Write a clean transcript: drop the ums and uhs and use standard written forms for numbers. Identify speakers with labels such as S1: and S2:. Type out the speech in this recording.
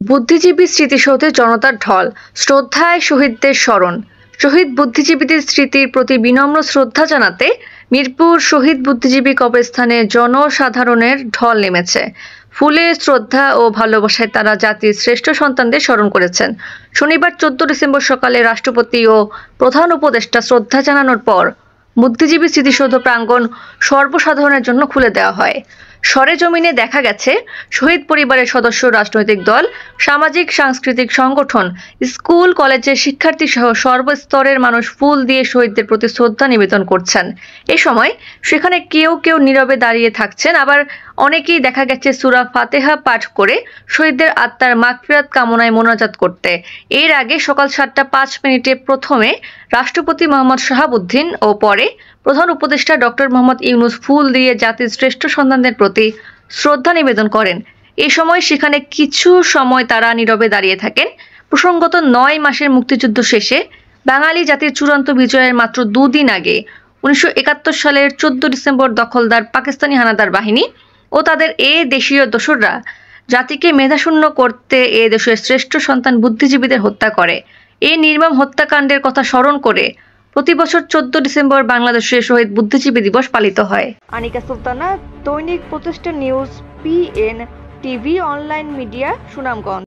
S1: বুদ্ধিজীবী স্মৃতিসৌধে জনতার ঢল, শ্রদ্ধায় শহীদদের স্মরণ। শহীদ বুদ্ধিজীবীদের স্মৃতির প্রতি বিনম্র শ্রদ্ধা জানাতে মিরপুর শহীদ বুদ্ধিজীবী কবরস্থানে জনসাধারণের ঢল নেমেছে। ফুলে শ্রদ্ধা ও ভালোবাসায় তারা জাতির শ্রেষ্ঠ সন্তানদের স্মরণ করেছেন। শনিবার 14 ডিসেম্বর সকালে রাষ্ট্রপতি ও প্রধান উপদেষ্টা শ্রদ্ধা জানানোর পর বুদ্ধিজীবী স্মৃতিসৌধ প্রাঙ্গণ সর্বসাধারণের জন্য খুলে দেওয়া হয়। সরেজমিনে দেখা গেছে, শহীদ পরিবারের সদস্য, রাজনৈতিক দল, সামাজিক সাংস্কৃতিক সংগঠন, স্কুল কলেজের শিক্ষার্থী সহ সর্বস্তরের মানুষ ফুল দিয়ে শহীদদের প্রতি শ্রদ্ধা নিবেদন করছেন। এ সময় সেখানে কেউ কেউ নীরবে দাঁড়িয়ে থাকছেন, আবার অনেকেই দেখা গেছে সূরা ফাতিহা পাঠ করে শহীদদের আত্মার মাগফিরাত কামনায় মোনাজাত করতে। এর আগে সকাল 7টা 5 মিনিটে প্রথমে রাষ্ট্রপতি মোহাম্মদ শাহাবুদ্দিন ও পরে প্রধান উপদেষ্টা ডক্টর মোহাম্মদ ইউনূস ফুল দিয়ে জাতির শ্রেষ্ঠ সন্তানদের প্রতি শ্রদ্ধা নিবেদন করেন। এই সময় সেখানে কিছু সময় তারা নীরবে দাঁড়িয়ে থাকেন। প্রসঙ্গত, 9 মাসের মুক্তিযুদ্ধ শেষে বাঙালি জাতির চূড়ান্ত বিজয়ের মাত্র 2 দিন আগে 1971 সালের 14 ডিসেম্বর দখলদার পাকিস্তানি হানাদার বাহিনী ও তাদের দেশীয় দোসররা জাতিকে মেধাশূন্য করতে দেশের শ্রেষ্ঠ সন্তান বুদ্ধিজীবীদের হত্যা করে। এই নির্মম হত্যাকাণ্ডের কথা স্মরণ করে প্রতি বছর 14 ডিসেম্বর বাংলাদেশে শহীদ বুদ্ধিজীবী দিবস পালিত হয়। আনিকা সুলতানা, দৈনিক প্রতিষ্ঠান news, PN TV online media, Sunamganj.